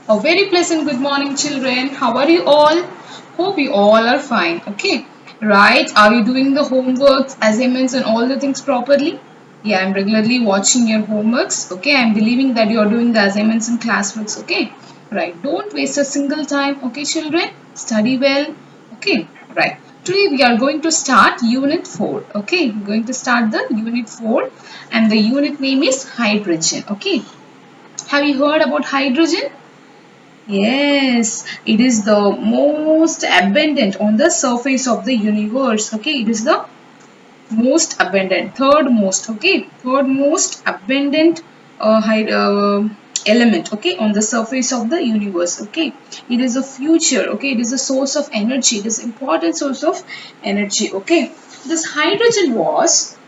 A very pleasant good morning, children. How are you all? Hope you all are fine. Okay, right? Are you doing the homeworks, assignments, and all the things properly? Yeah, I'm regularly watching your homeworks. Okay, I'm believing that you are doing the assignments and classworks. Okay, right? Don't waste a single time. Okay, children, study well. Okay, right. Today we are going to start Unit 4. Okay, we're going to start the Unit 4, and the unit name is hydrogen. Okay, have you heard about hydrogen? Yes, it is the most abundant on the surface of the universe. Okay, it is the most abundant, third most. Okay, third most abundant element. Okay, on the surface of the universe. Okay, it is a future. Okay, it is a source of energy. It is important source of energy. Okay, this hydrogen was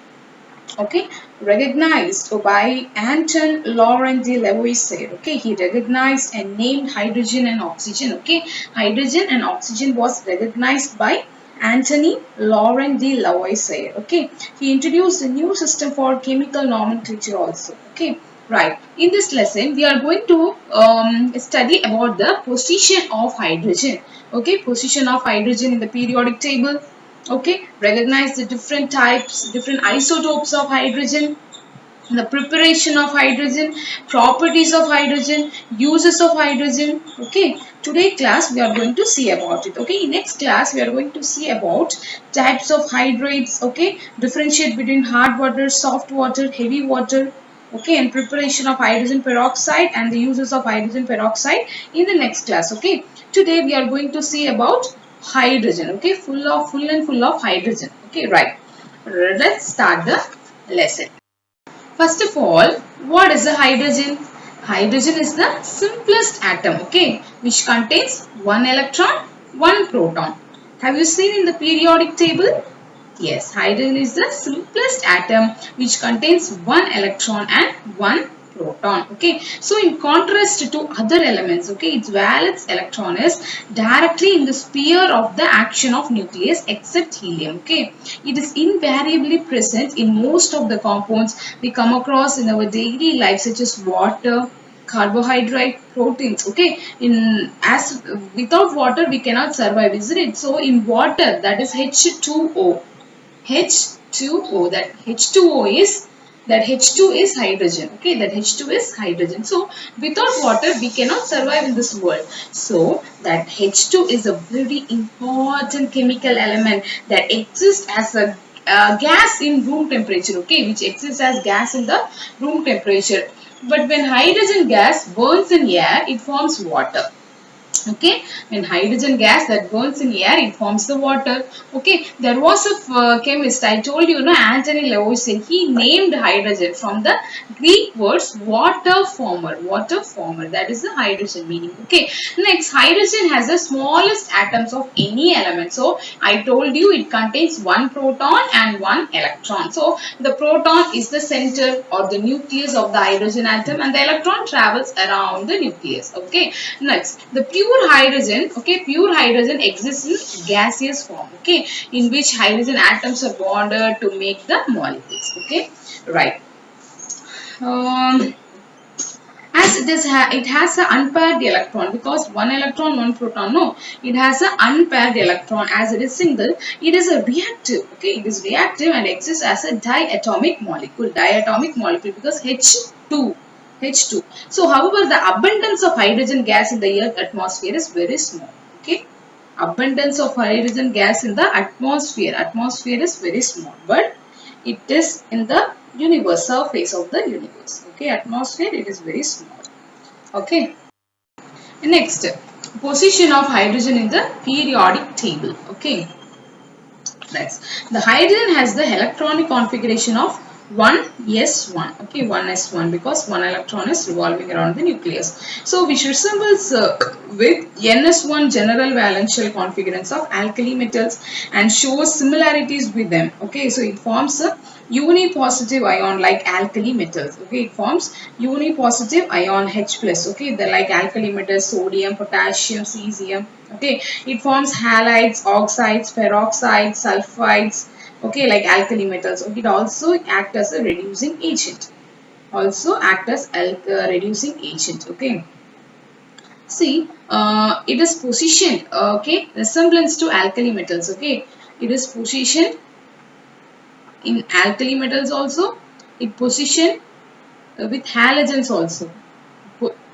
okay, recognized by Anton Laurent de Lavoisier. Okay, he recognized and named hydrogen and oxygen. Okay, hydrogen and oxygen was recognized by Anthony Laurent de Lavoisier. Okay, he introduced a new system for chemical nomenclature also. Okay, right. In this lesson, we are going to study about the position of hydrogen. Okay, position of hydrogen in the periodic table. Okay, recognize the different types, different isotopes of hydrogen, the preparation of hydrogen, properties of hydrogen, uses of hydrogen. Okay, today class we are going to see about it. Okay, in next class we are going to see about types of hydrates. Okay, differentiate between hard water, soft water, heavy water. Okay, and preparation of hydrogen peroxide and the uses of hydrogen peroxide in the next class. Okay, today we are going to see about hydrogen. Okay, full of hydrogen. Okay, right. Let's start the lesson. First of all, what is a hydrogen? Hydrogen is the simplest atom, okay, which contains one electron, one proton. Have you seen in the periodic table? Yes, hydrogen is the simplest atom which contains one electron and one proton. Okay, so in contrast to other elements, okay, its valence electron is directly in the sphere of the action of nucleus except helium. Okay, it is invariably present in most of the compounds we come across in our daily life, such as water, carbohydrate, proteins. Okay, in as without water we cannot survive, isn't it? So in water, that is H2O. H2O, that H2O is H2 is hydrogen. Okay, that H2 is hydrogen. So without water we cannot survive in this world. So that H2 is a very important chemical element that exists as a gas in room temperature. Okay, which exists as gas in the room temperature. But when hydrogen gas burns in air, it forms water. Okay, when hydrogen gas that burns in air, it forms the water. Okay, there was a chemist, I told you, no, Anthony Lavoisier. He named hydrogen from the Greek words water former, that is the hydrogen meaning. Okay, next, hydrogen has the smallest atoms of any element. So I told you it contains one proton and one electron. So the proton is the center or the nucleus of the hydrogen atom, and the electron travels around the nucleus. Okay, next, the pure hydrogen. Okay, pure hydrogen exists in gaseous form. Okay, in which hydrogen atoms are bonded to make the molecules. Okay, right. Um, as it has an unpaired electron, because one electron, one proton. No, it has an unpaired electron. As it is single, it is a reactive. Okay, it is reactive and exists as a diatomic molecule. Diatomic molecule, because H2. H2. So, however, the abundance of hydrogen gas in the Earth atmosphere is very small. Okay, abundance of hydrogen gas in the atmosphere. Atmosphere is very small, but it is in the universe, surface of the universe. Okay, atmosphere, it is very small. Okay, next, position of hydrogen in the periodic table. Okay, next, the hydrogen has the electronic configuration of 1s1. Okay, 1s1, because one electron is revolving around the nucleus. So which resembles with ns1 general valential configurance of alkali metals and shows similarities with them. Okay, so it forms a unipositive ion like alkali metals. Okay, it forms unipositive ion H plus. Okay, they're like alkali metals, sodium, potassium, cesium. Okay, it forms halides, oxides, peroxides, sulfides. Okay, like alkali metals. Okay, it also act as a reducing agent. Also act as reducing agent. Okay. See, it is positioned, okay, resemblance to alkali metals, okay. It is positioned in alkali metals also. It positioned with halogens also.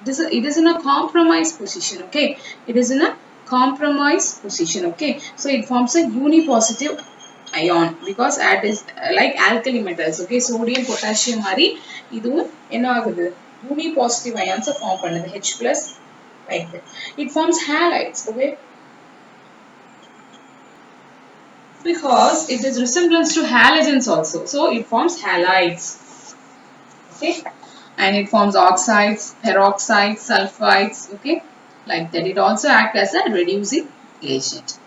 It is in a compromise position, okay. It is in a compromise position, okay. So it forms a unipositive ion because it is like alkali metals, okay. Sodium, potassium mari iduvum enna agudhu unipositive ions form பண்ணுது H plus like that. It forms halides, okay, because it is resemblance to halogens also. So it forms halides, okay, and it forms oxides, peroxides, sulfides, okay, like that. It also acts as a reducing agent.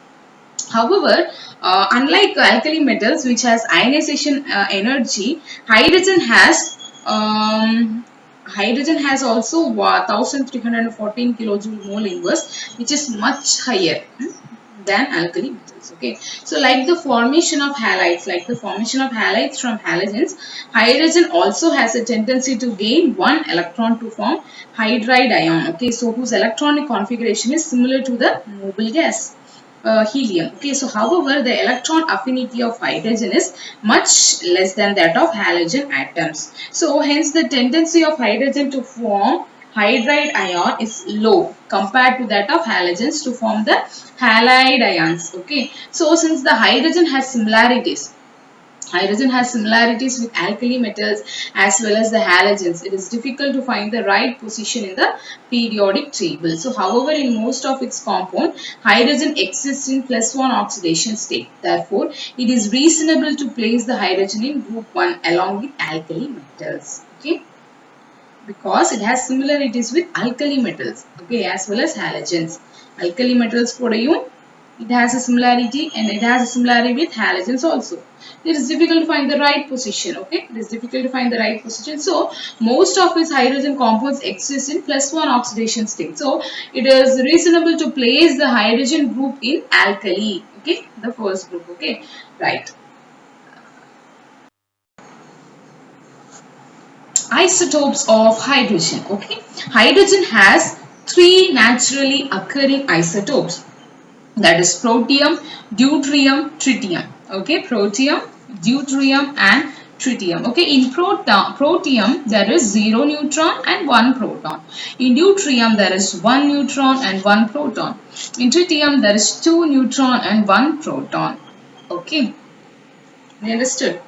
However, unlike alkali metals which has ionization energy, hydrogen has also 1314 kilojoule mole inverse, which is much higher than alkali metals, okay. So like the formation of halides from halogens, hydrogen also has a tendency to gain one electron to form hydride ion, okay, so whose electronic configuration is similar to the noble gas helium, okay. So however, the electron affinity of hydrogen is much less than that of halogen atoms. So hence the tendency of hydrogen to form hydride ion is low compared to that of halogens to form the halide ions, okay. So since the hydrogen has similarities with alkali metals as well as the halogens, it is difficult to find the right position in the periodic table. So however, in most of its compound, hydrogen exists in +1 oxidation state. Therefore, it is reasonable to place the hydrogen in group 1 along with alkali metals, okay, because it has similarities with alkali metals, okay, as well as halogens. Alkali metals kodayum it has a similarity, and it has a similarity with halogens also. It is difficult to find the right position, okay. It is difficult to find the right position. So most of its hydrogen compounds exist in +1 oxidation state. So it is reasonable to place the hydrogen group in alkali, okay, the first group, okay, right. Isotopes of hydrogen, okay. Hydrogen has three naturally occurring isotopes, that is protium, deuterium, tritium, okay. Protium, deuterium and tritium, okay. In protium there is 0 neutron and 1 proton. In deuterium there is 1 neutron and 1 proton. In tritium there is 2 neutron and 1 proton, okay. You understood?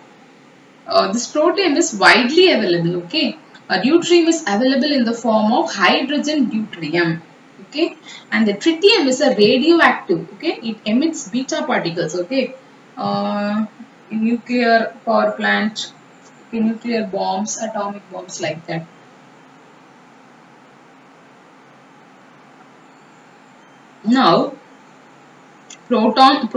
This protein is widely available, okay. Deuterium is available in the form of hydrogen deuterium, okay. And the tritium is a radioactive, okay. It emits beta particles, okay. In nuclear power plant, okay, nuclear bombs, atomic bombs like that. Now, protium,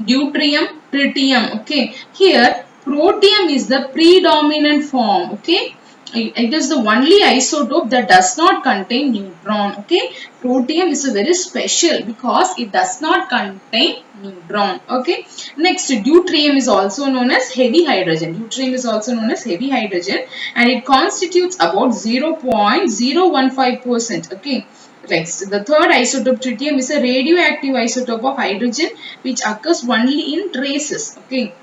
deuterium, tritium, okay. Here, protium is the predominant form, okay. It is the only isotope that does not contain neutron, okay. Protium is a very special because it does not contain neutron, okay. Next, deuterium is also known as heavy hydrogen. Deuterium is also known as heavy hydrogen, and it constitutes about 0.015%, okay. Next, the third isotope tritium is a radioactive isotope of hydrogen which occurs only in traces, okay.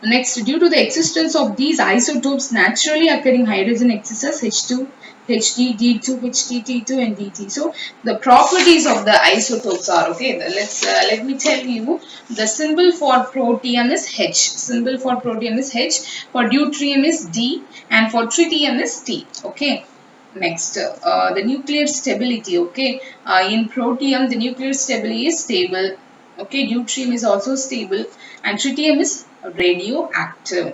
Next, due to the existence of these isotopes, naturally occurring hydrogen exists as H2, Hd, D2, HT, T2 and DT. So, the properties of the isotopes are, okay, let me tell you, the symbol for protium is H, symbol for protium is H, for deuterium is D and for tritium is T, okay. Next, the nuclear stability, okay. In protium, the nuclear stability is stable, okay. Deuterium is also stable and tritium is radioactive,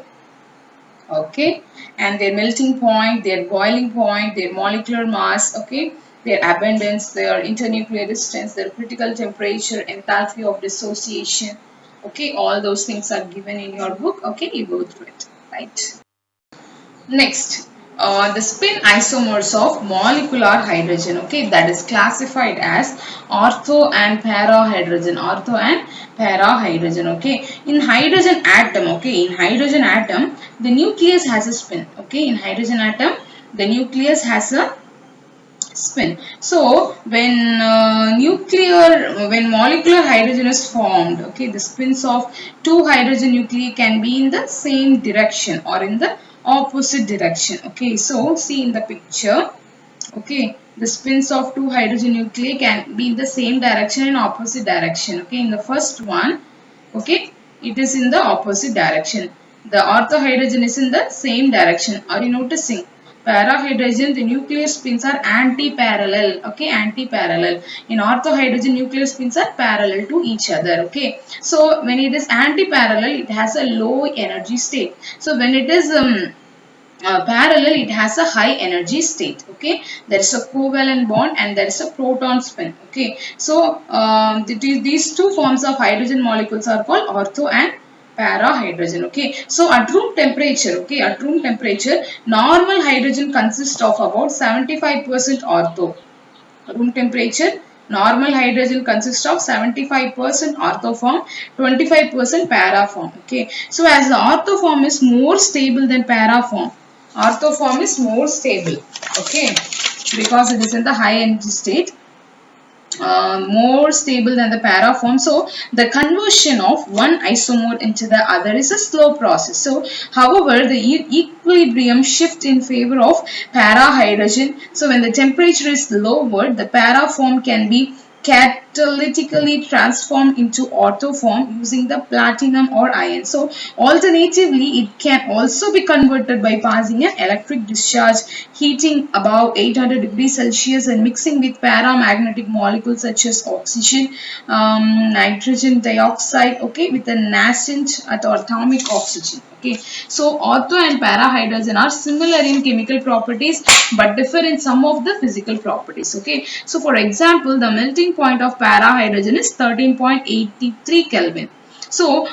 okay. And their melting point, their boiling point, their molecular mass, okay, their abundance, their internuclear distance, their critical temperature, enthalpy of dissociation, okay, all those things are given in your book, okay. You go through it, right. Next, the spin isomers of molecular hydrogen, okay, that is classified as ortho and para hydrogen, ortho and para hydrogen, okay. In hydrogen atom, okay, in hydrogen atom, the nucleus has a spin, okay. In hydrogen atom, the nucleus has a spin. So when molecular hydrogen is formed, okay, the spins of two hydrogen nuclei can be in the same direction or in the opposite direction. Okay, so see in the picture. Okay, the spins of two hydrogen nuclei can be in the same direction and opposite direction. Okay, in the first one, okay, it is in the opposite direction. The ortho hydrogen is in the same direction. Are you noticing? Para hydrogen, the nuclear spins are anti-parallel. Okay, anti-parallel. In ortho hydrogen, nuclear spins are parallel to each other. Okay, so when it is anti-parallel, it has a low energy state. So when it is parallel, it has a high energy state. Okay, there is a covalent bond and there is a proton spin. Okay, so these two forms of hydrogen molecules are called ortho and para hydrogen. Okay, so at room temperature, okay, at room temperature, normal hydrogen consists of about 75% ortho. Room temperature, normal hydrogen consists of 75% ortho form, 25% para form. Okay, so as the ortho form is more stable than para form, ortho form is more stable. Okay, because it is in the high energy state, more stable than the para form. So the conversion of one isomer into the other is a slow process. So however, the equilibrium shift in favor of para hydrogen. So when the temperature is lowered, the para form can be catalytically transformed into ortho form using the platinum or iron. So alternatively, it can also be converted by passing an electric discharge, heating above 800 degrees Celsius and mixing with paramagnetic molecules such as oxygen, nitrogen dioxide, okay, with a nascent atomic oxygen. Okay, so ortho and para hydrogen are similar in chemical properties but differ in some of the physical properties. Okay, so for example, the melting point of para hydrogen is 13.83 Kelvin. So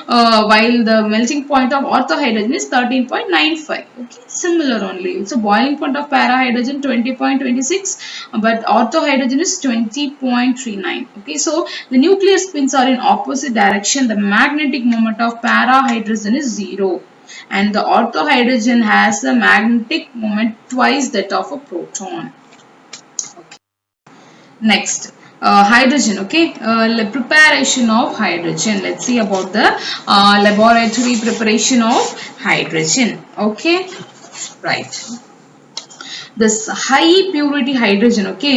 while the melting point of ortho hydrogen is 13.95. Okay, similar only. So boiling point of para hydrogen 20.26, but ortho hydrogen is 20.39. Okay, so the nuclear spins are in opposite direction. The magnetic moment of para hydrogen is 0. And the ortho hydrogen has a magnetic moment twice that of a proton. Okay. Next, hydrogen. Okay, preparation of hydrogen. Let's see about the laboratory preparation of hydrogen. Okay, right. This high purity hydrogen, okay,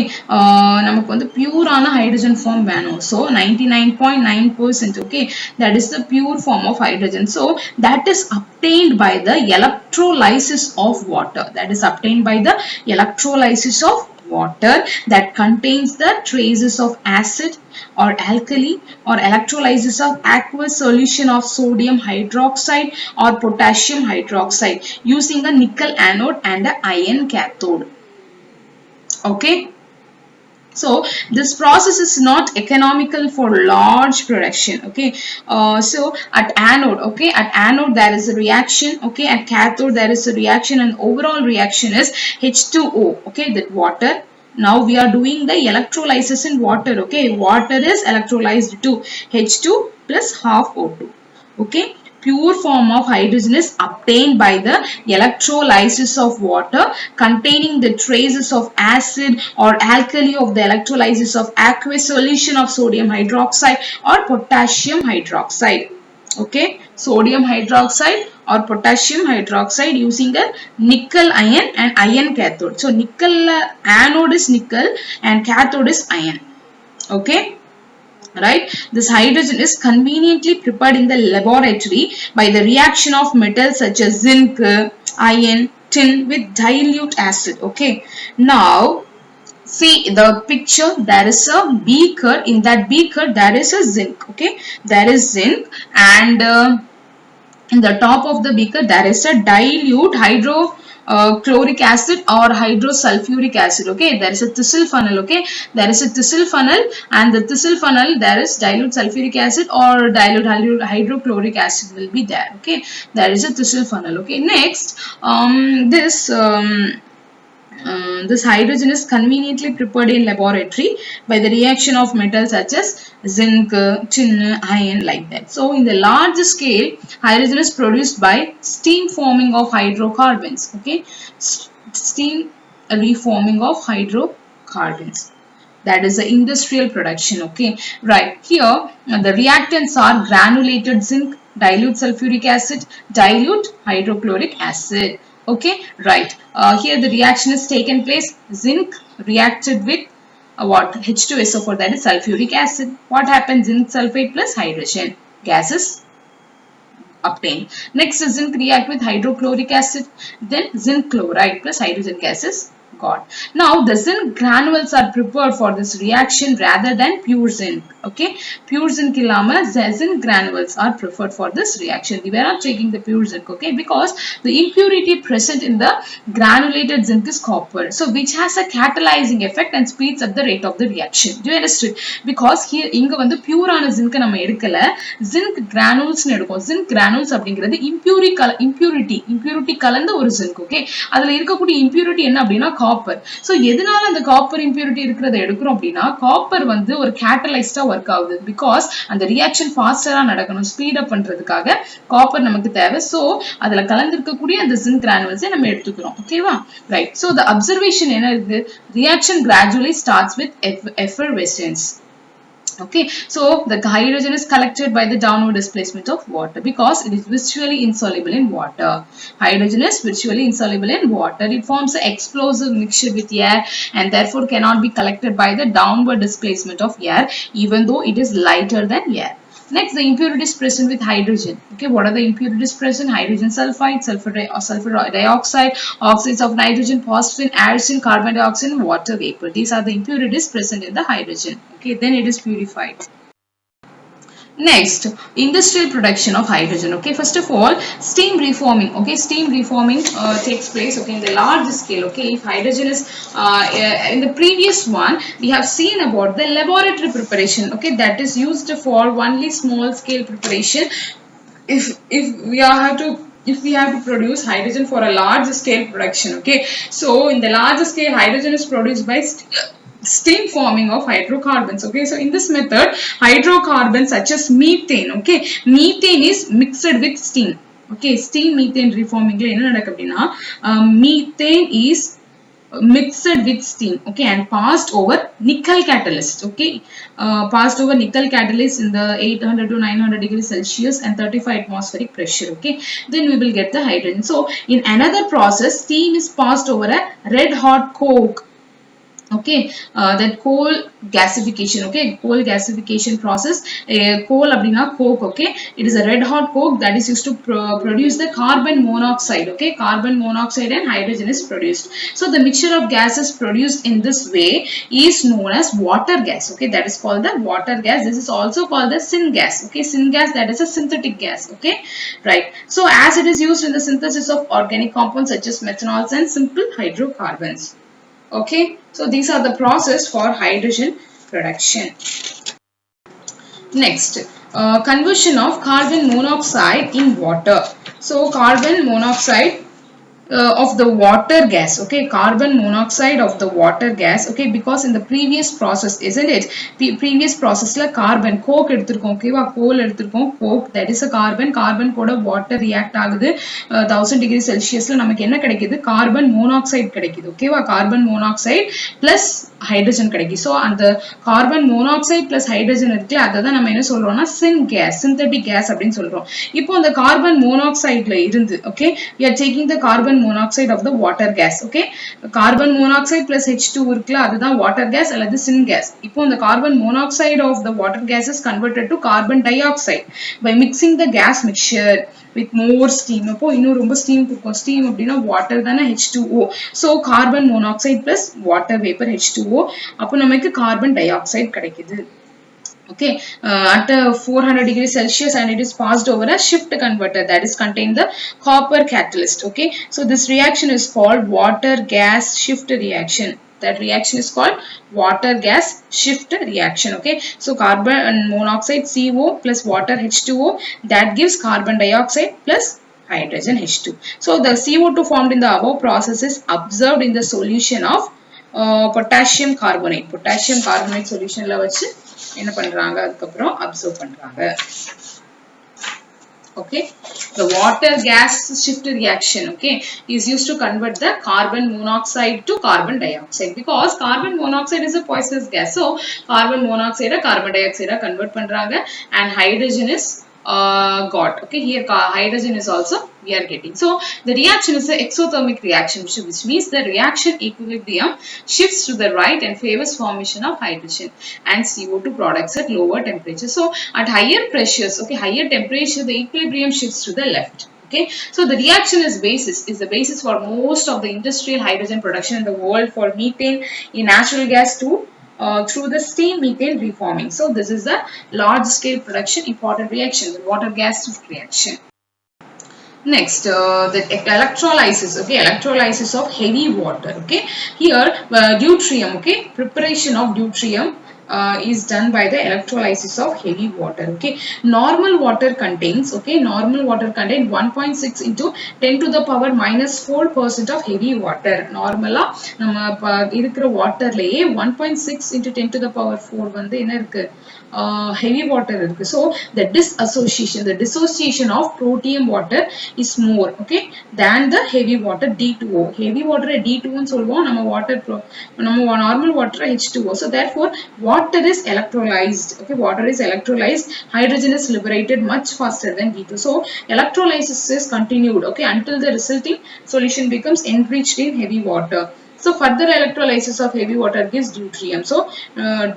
நமக்கு வந்து pure ஆன hydrogen form வேணும். So 99.9%, okay, that is the pure form of hydrogen. So that is obtained by the electrolysis of water. That is obtained by the electrolysis of water that contains the traces of acid or alkali or electrolysis of aqueous solution of sodium hydroxide or potassium hydroxide using a nickel anode and an iron cathode. Okay, so this process is not economical for large production. Okay, so at anode, okay, at anode there is a reaction, okay, at cathode there is a reaction, and overall reaction is H2O, okay, that water. Now we are doing the electrolysis in water. Okay, water is electrolyzed to H2 plus half O2. Okay, pure form of hydrogen is obtained by the electrolysis of water containing the traces of acid or alkali of the electrolysis of aqueous solution of sodium hydroxide or potassium hydroxide. Okay, sodium hydroxide or potassium hydroxide using a nickel ion and iron cathode. So nickel anode is nickel and cathode is iron. Okay, right. This hydrogen is conveniently prepared in the laboratory by the reaction of metals such as zinc, iron, tin with dilute acid. Okay, now see the picture. There is a beaker. In that beaker there is a zinc. Okay, there is zinc, and in the top of the beaker there is a dilute hydrochloric acid or hydrosulfuric acid. Okay, there is a Thissell funnel. Okay, there is a Thissell funnel, and the Thissell funnel there is dilute sulfuric acid or dilute hydrochloric acid will be there. Okay, there is a Thissell funnel. Okay, next this hydrogen is conveniently prepared in laboratory by the reaction of metals such as zinc, tin, iron, like that. So in the large scale, hydrogen is produced by steam forming of hydrocarbons. Okay, steam reforming of hydrocarbons. hydrocarbons. That is the industrial production. Okay, right here the reactants are granulated zinc, dilute sulfuric acid, dilute hydrochloric acid. Okay, right. Here the reaction is taken place. Zinc reacted with what? H2SO4, that is sulfuric acid. What happens? Zinc sulfate plus hydrogen gases obtained. Next, zinc react with hydrochloric acid, then zinc chloride plus hydrogen gases got. Now the zinc granules are prepared for this reaction rather than pure zinc. Okay, pure zinc illama zinc granules are preferred for this reaction. We are not taking the pure zinc, okay, because the impurity present in the granulated zinc is copper, so which has a catalyzing effect and speeds up the rate of the reaction. Do you understand? Because here inga vandu pure ana zinc nama edukala, zinc granules nu edukom. Zinc granules அப்படிங்கிறது impurity கலந்த ஒரு zinc. okay, அதுல இருக்கக்கூடிய impurity என்ன அப்படினா copper. So எதனால அந்த copper impurity இருக்கிறத எடுக்கிறோம் அப்படினா, காப்பர் வந்து ஒரு கேட்டலைஸ்டா வர்க் ஆகுது. பிகாஸ் அந்த ரியாக்ஷன் ஃபாஸ்டரா நடக்கணும், ஸ்பீட் அப் பண்றதுக்காக காப்பர் நமக்கு தேவை. சோ அதுல கலந்திருக்கக்கூடிய அந்த zinc granules நம்ம எடுத்துக்கிறோம். ஓகேவா? ரைட். சோ the observation என்ன இருக்கு? Reaction gradually starts with effervescence. Okay, so the hydrogen is collected by the downward displacement of water because it is virtually insoluble in water. Hydrogen is virtually insoluble in water. It forms an explosive mixture with air and therefore cannot be collected by the downward displacement of air, even though it is lighter than air. Next, the impurities present with hydrogen. Okay, what are the impurities present? Hydrogen sulfide, sulfur dioxide, oxides of nitrogen, phosphine, arsen, carbon dioxide, water vapor. These are the impurities present in the hydrogen. Okay, then it is purified. Next, industrial production of hydrogen. Okay, first of all, steam reforming. Okay, steam reforming takes place, okay, in the large scale. Okay, if hydrogen is in the previous one we have seen about the laboratory preparation. Okay, that is used for only small scale preparation. If we have to produce hydrogen for a large scale production. Okay, so in the large scale hydrogen is produced by steam forming of hydrocarbons. Okay, so in this method hydrocarbons such as methane, okay, methane is mixed with steam. Okay, steam methane reforming la enna nadakku appadina, methane is mixed with steam, okay, and passed over nickel catalyst. Okay, passed over nickel catalyst in the 800 to 900 degrees Celsius and 35 atmospheric pressure. Okay, then we will get the hydrogen. So in another process steam is passed over a red hot coke. Okay, that coal gasification. Okay, coal gasification process. Coal abdina coke. Okay, it is a red hot coke that is used to produce the carbon monoxide. Okay, carbon monoxide and hydrogen is produced. So the mixture of gases produced in this way is known as water gas. Okay, that is called the water gas. This is also called the syngas. Okay, syngas, that is a synthetic gas. Okay, right. So as it is used in the synthesis of organic compounds such as methanols and simple hydrocarbons. Okay, so these are the process for hydrogen production. Next, conversion of carbon monoxide in water. So carbon monoxide of the water gas. Okay, carbon monoxide of the water gas. Okay, because in the previous process, isn't it, previous process la carbon coke eduthirkom. Okay va, coal eduthirkom, coke, that is a carbon koda water react agudhu 1000 degrees Celsius la namakku enna kedaikudhu, carbon monoxide kedaikudhu. Okay va, carbon monoxide plus hydrogen kedaikudhu. So and the carbon monoxide plus hydrogen irukla adha nama enna solrona syngas, synthetic gas appdin solrom. Ipo the carbon monoxide la irundhu, okay, we are taking the carbon monoxide of the water gas. Okay, carbon monoxide plus H2 irukla adha water gas alladhu syngas. Ipo the carbon monoxide of the water gas is converted to carbon dioxide by mixing the gas mixture with more steam. Appo innu romba steam kudukum. Steam appadina water dana H2O. So carbon monoxide plus water vapor H2O, appo namakku carbon dioxide kedaikudhu. Okay, at 400 degrees Celsius and it is passed over a shift converter that is contain the copper catalyst. Okay, so this reaction is called water gas shift reaction. That reaction is called water gas shift reaction. Okay, so carbon monoxide CO plus water H2O, that gives carbon dioxide plus hydrogen H2. So the CO2 formed in the above process is observed in the solution of potassium carbonate. Potassium carbonate solution la vachu என்ன பண்றாங்க, அதுக்கு அப்புறம் observe பண்றாங்க. Okay, the water gas shift reaction, okay, is used to convert the carbon monoxide to carbon dioxide, because carbon monoxide is a poisonous gas. So carbon monoxide carbon dioxide convert பண்றாங்க, and hydrogen is got. Okay, here hydrogen is also we are getting. So the reaction is an exothermic reaction, which means the reaction equilibrium shifts to the right and favors formation of hydrogen and CO2 products at lower temperature. So at higher pressures, okay, higher temperature, the equilibrium shifts to the left. Okay, so the reaction is the basis for most of the industrial hydrogen production in the world, for methane in natural gas too, through the steam methane reforming. So this is the large scale production important reaction, the water gas shift reaction. Next, the electrolysis, okay, electrolysis of heavy water, okay. Here, deuterium, okay, preparation of deuterium is done by the electrolysis of heavy water, okay. Normal water contains, okay, normal water contains 1.6 into 10 to the power minus 4% of heavy water. Normala, நம்ம இருக்கிற வாட்டர்லயே 1.6 into 10 to the power 4 வந்து என்ன இருக்கு, heavy water இருக்கு. So the dissociation of protium water is more, okay, than the heavy water D2O. Heavy water D2O ன்னு சொல்லுவோம், நம்ம normal water H2O. So therefore water is electrolyzed, okay, water is electrolyzed, hydrogen is liberated much faster than D2. So electrolysis is continued, okay, until the resulting solution becomes enriched in heavy water. So further electrolysis of heavy water gives deuterium. So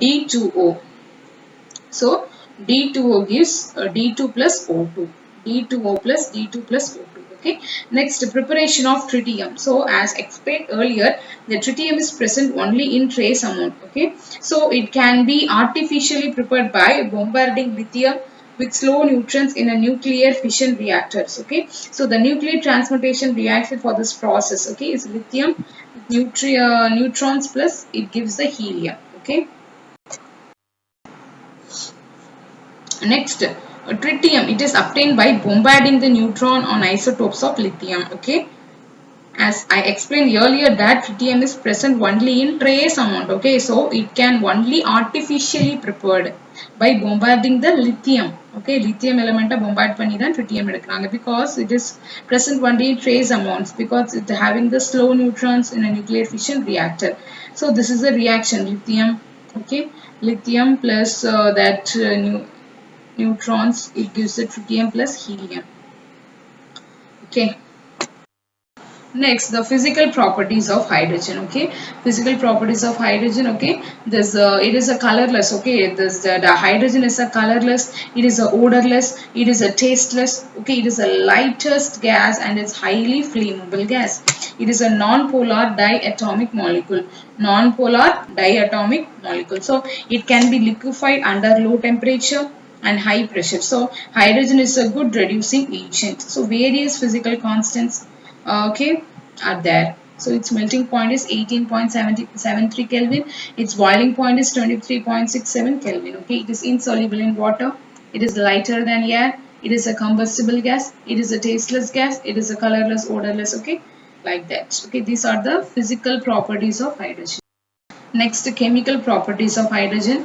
D2O. So D2O gives D2 plus O2. D2O plus D2 plus O2. Okay. Next, preparation of tritium. So as explained earlier, the tritium is present only in trace amount. Okay. So it can be artificially prepared by bombarding lithium with slow neutrons in a nuclear fission reactors. Okay. So the nuclear transmutation reaction for this process, okay, is lithium neutrons plus it gives the helium. Okay. Next, tritium, it is obtained by bombarding the neutron on isotopes of lithium. Okay, as I explained earlier that tritium is present only in trace amount. Okay, so it can only artificially prepared by bombarding the lithium. Okay, lithium element bombard பண்ணி தான் tritium எடுக்கறாங்க, because it is present only in trace amounts, because it having the slow neutrons in a nuclear fission reactor. So this is the reaction, lithium, okay, lithium plus neutrons, it gives the tritium plus helium. Okay. Next, the physical properties of hydrogen. Okay, physical properties of hydrogen. Okay, this it is a colorless. Okay, the hydrogen is a colorless, it is a odorless, it is a tasteless. Okay, it is a lightest gas and it's highly flammable gas. It is a non-polar diatomic molecule. Non-polar diatomic molecule. So it can be liquefied under low temperature and high pressure. So hydrogen is a good reducing agent. So various physical constants, okay, are there. So its melting point is 18.73 Kelvin. Its boiling point is 23.67 Kelvin. Okay, it is insoluble in water. It is lighter than air. It is a combustible gas. It is a tasteless gas. It is a colorless, odorless. Okay, like that. Okay, these are the physical properties of hydrogen. Next, chemical properties of hydrogen.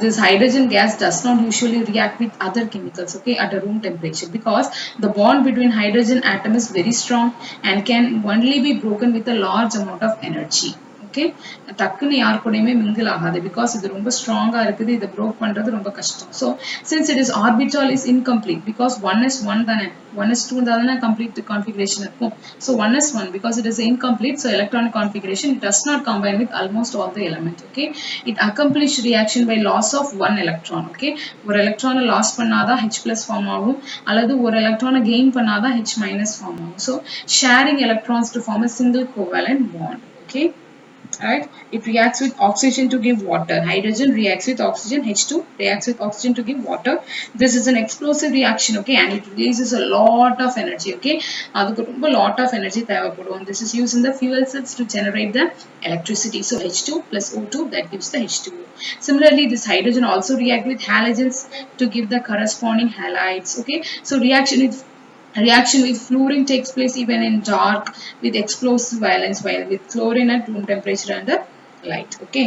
This hydrogen gas does not usually react with other chemicals, okay, at a room temperature, because the bond between hydrogen atom is very strong and can only be broken with a large amount of energy. Okay, டக்குன்னு யார் கூடயுமே mingle ஆகாது, because இது ரொம்ப ஸ்ட்ராங்கா இருக்குது, இதை broke பண்றது ரொம்ப கஷ்டம். So since it is orbital is incomplete, because 1s1 தானே, 1s2 தானே complete configuration இருக்கும். So 1s1, because it is incomplete, so electronic configuration it does not combine with almost all the elements. Okay, it accomplished reaction by loss of one electron. Okay, ஒரு electron loss பண்ணாதான் H plus form ஆகும், அல்லது ஒரு electron gain பண்ணாதான் H minus form ஆகும். So sharing electrons to form a single covalent bond. Okay. Right, it reacts with oxygen to give water. Hydrogen reacts with oxygen, H2 reacts with oxygen to give water. This is an explosive reaction, okay, and it releases a lot of energy. Okay, அதுக்கு ரொம்ப lot of energy தேவைப்படும். This is used in the fuel cells to generate the electricity. So H2 plus O2, that gives the H2O. Similarly, this hydrogen also reacts with halogens to give the corresponding halides. Okay, so reaction with fluorine takes place even in dark with explosive violence, while with chlorine at room temperature under light. Okay.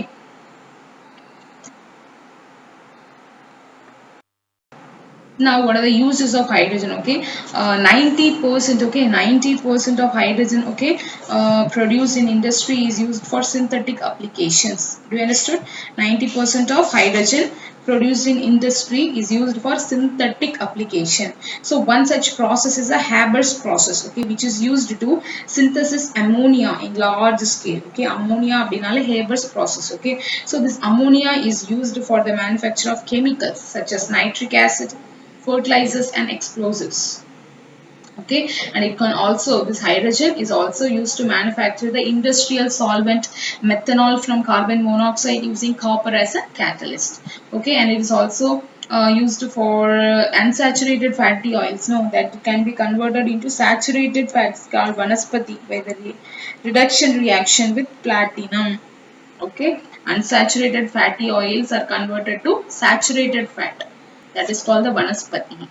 Now, what are the uses of hydrogen? Okay, 90%. Okay, 90% of hydrogen. Okay, produced in industry is used for synthetic applications. Do you understood? 90% of hydrogen produced in industry is used for synthetic application. So one such process is a Haber's process. Okay, which is used to synthesis ammonia in large scale. Okay, ammonia abinale Haber's process. Okay, so this ammonia is used for the manufacture of chemicals such as nitric acid, fertilizers and explosives. Okay, and it can also, this hydrogen is also used to manufacture the industrial solvent methanol from carbon monoxide using copper as a catalyst. Okay, and it is also used for unsaturated fatty oils, no, that can be converted into saturated fats called vanaspati by the reduction reaction with platinum. Okay, unsaturated fatty oils are converted to saturated fat, that is called the vanaspati.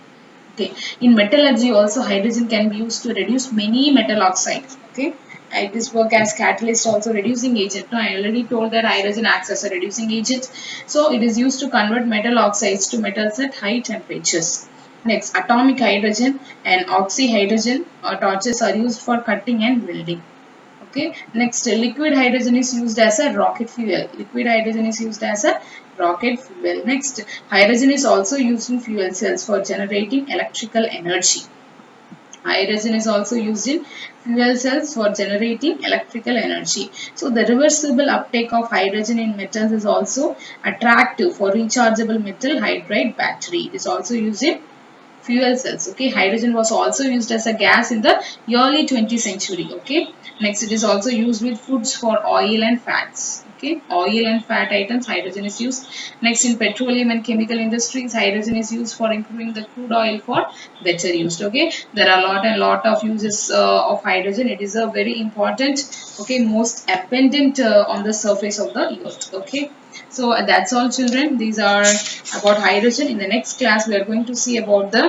Okay, in metallurgy also hydrogen can be used to reduce many metal oxides. Okay, it is work as catalyst, also reducing agent. No, I already told that hydrogen acts as a reducing agent, so it is used to convert metal oxides to metals at high temperatures. Next, atomic hydrogen and oxyhydrogen torches are used for cutting and welding. Okay, next, liquid hydrogen is used as a rocket fuel. Liquid hydrogen is used as a rocket fuel. Next, hydrogen is also used in fuel cells for generating electrical energy. Hydrogen is also used in fuel cells for generating electrical energy. So the reversible uptake of hydrogen in metals is also attractive for rechargeable metal hydride battery. It is also used in fuel cells. Okay, hydrogen was also used as a gas in the early 20th century. Okay, next, it is also used with foods for oil and fats. Okay, oil and fat items, hydrogen is used. Next, in petroleum and chemical industries, hydrogen is used for improving the crude oil for better use. Okay, there are lot of uses of hydrogen. It is a very important, okay, most abundant on the surface of the earth. Okay, so that's all, children. These are about hydrogen. In the next class, we are going to see about the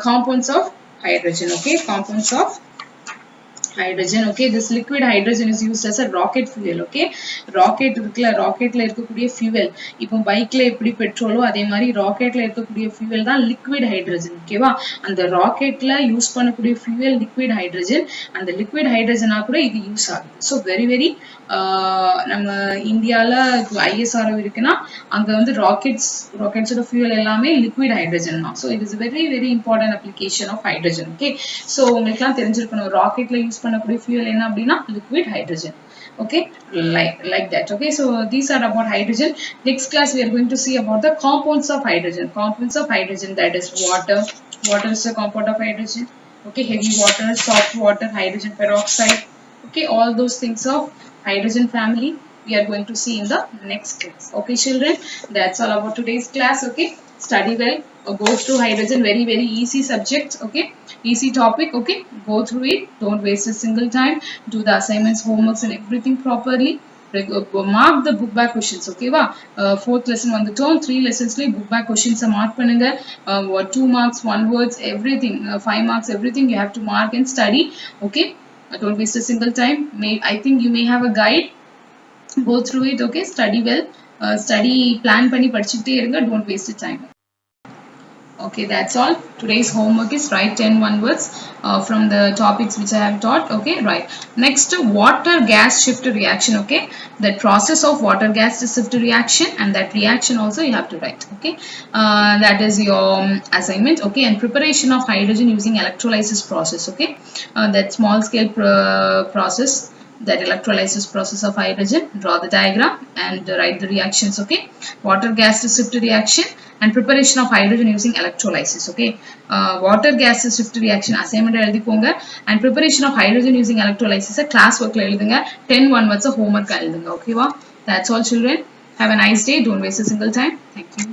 compounds of hydrogen. Okay, compounds of hydrogen. Okay, this liquid hydrogen is used as a rocket fuel. Okay, ராக்கெட்ல இருக்கக்கூடிய fuel, இப்போ பைக்ல எப்படி பெட்ரோலோ அதே மாதிரி ராக்கெட்ல இருக்கக்கூடிய fuel தான் liquid hydrogen. ஓகேவா, அந்த ராக்கெட்ல யூஸ் பண்ணக்கூடிய fuel liquid hydrogen, அந்த liquid hydrogen கூட இது யூஸ் ஆகுது. ஸோ வெரி நம்ம இந்தியால ISRO இருக்குன்னா அங்க வந்து ராக்கெட்ஸோட fuel எல்லாமே liquid hydrogen தான். So it is very important application of hydrogen. Okay, so உங்களுக்குலாம் தெரிஞ்சிருக்கணும் ராக்கெட்ல யூஸ் பண்ணக்கூடிய fuel என்ன அப்படின்னா liquid hydrogen. Okay, like that. Okay, so these are about hydrogen. Next class we are going to see about the compounds of hydrogen. Compounds of hydrogen, that is water. Water is a compound of hydrogen. Okay, heavy water, soft water, hydrogen peroxide. Okay, all those things of hydrogen family we are going to see in the next class. Okay, children, that's all about today's class. Okay, study well, go through hydrogen, very easy subject. Okay, easy topic. Okay, go through it, don't waste a single time, do the assignments, homeworks and everything properly. Mark the book back questions. Okay va, fourth lesson வந்துட்டோம், 3 lessons ல book back questions mark பண்ணுங்க. 2 marks, 1 words, everything, 5 marks, everything you have to mark and study. Okay, don't waste a single time. I think you may have a guide, go through it. Okay, study well, study plan பண்ணி படிச்சிட்டே இருங்க, don't waste your time. Okay, that's all. Today's homework is write 10 one words from the topics which I have taught. Okay, right. Next, water gas shift reaction. Okay, the process of water gas shift reaction, and that reaction also you have to write. Okay, that is your assignment. Okay, and preparation of hydrogen using electrolysis process. Okay, that small scale process, that electrolysis process of hydrogen. Draw the diagram and write the reactions. Okay, water gas shift reaction and preparation of hydrogen using electrolysis. Okay, water gas shift reaction assignment எழுதிக்கோங்க, and preparation of hydrogen using electrolysis class work ல எழுதுங்க, 10 one words homework எழுதுங்க. Okay வா, that's all, children. Have a nice day, don't waste a single time. Thank you.